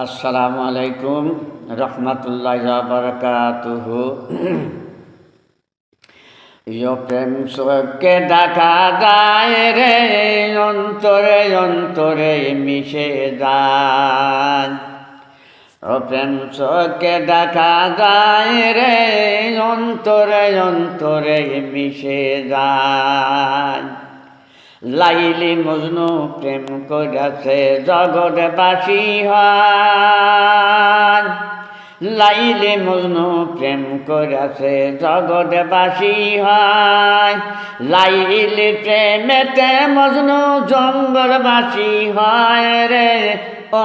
আসসালামু আলাইকুম রহমতুল্লাহি ওয়া বারাকাতুহু। প্রেম সবকে দেখা যায় রে, অন্তরে অন্তরে মিশে যায়। প্রেম সবকে দেখা যায় রে, অন্তরে অন্তরে মিশে যায়। লাইলি মজনু প্রেম করেছে জগৎবাসী হয়। লাইলি মজনু প্রেম করেছে জগৎবাসী হয়। লাইলি প্রেমেতে মজনু জঙ্গলবাসী হয় রে,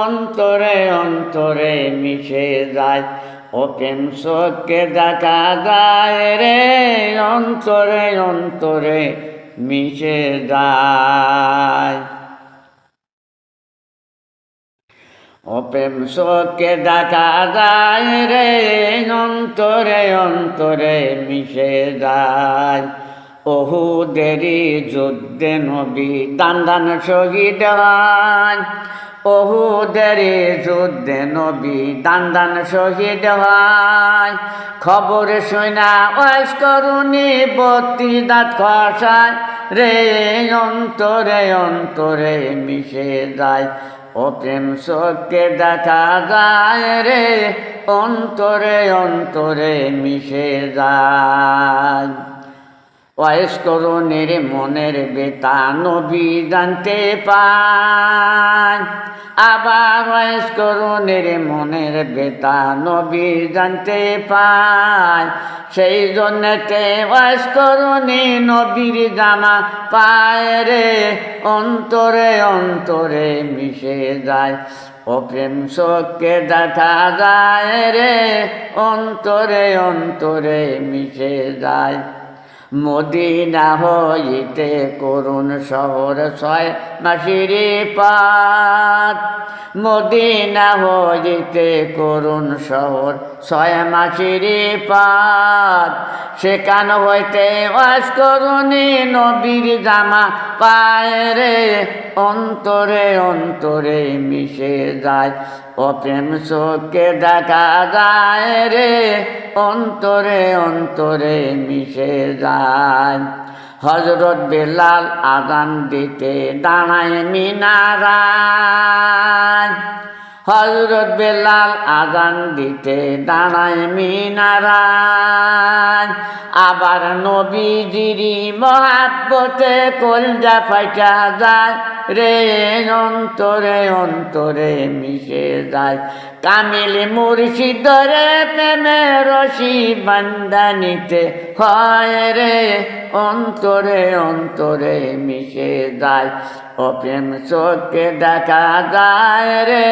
অন্তরে অন্তরে মিশে যায়। ও প্রেম সবকে দেখা যায় রে, অন্তরে অন্তরে মিশে যায়। ও প্রেম সবকে দেখা যায় রে, অন্তরে অন্তরে মিশে যায়। ওহুদেরই যুদ্ধে নবী দান দান শহীদ হয়। ওহুদেরই যুদ্ধে নবী দান দান শহীদ হয়। খবর শুনা ওয়াইস করুনি 32 দাঁত খসায় রে, অন্তরে অন্তরে মিশে যায়। ও প্রেম সবকে দেখা যায় রে, অন্তরে অন্তরে মিশে যায়। ওয়াইস করুনির মনের বেতা নবী জানতে পায়। আবার ওয়াইস করুনির মনের বেতা নবী জানতে পায়। সেই জন্যতে ওয়াইস করুনি নবীর জামা পায় রে, অন্তরে অন্তরে মিশে যায়। ও প্রেম সবকে দেখা যায় রে, অন্তরে অন্তরে মিশে যায়। মদিনা হইতে করুণ শহর 6 মাসের পথ। মদিনা হইতে করুণ শহর 6 মাসের পথ। সেখান হইতে ওয়াজ করুনি নবীর জামা পায় রে, অন্তরে অন্তরে মিশে যায়। ও প্রেম সবকে দেখা যায় রে, অন্তরে অন্তরে মিশে যায়। হযরত বেলাল আযান দিতে দাঁড়ায় মিনারায়। হযরত বেলাল আযান দিতে দাঁড়ায় মিনারায়। আবার নবীজিরি মহাব্বতে কলজা ফাইটা যায় রে, অন্তরে অন্তরে মিশে যায়। কামিল মুর্শিদরে প্রেমে রশি বান্ধানিতে হয় রে, অন্তরে অন্তরে মিশে যায়। ও প্রেম সবকে দেখা যায় রে,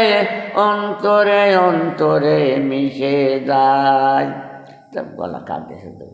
অন্তরে অন্তরে মিশে যায়। গলা কাঁদে শুধু।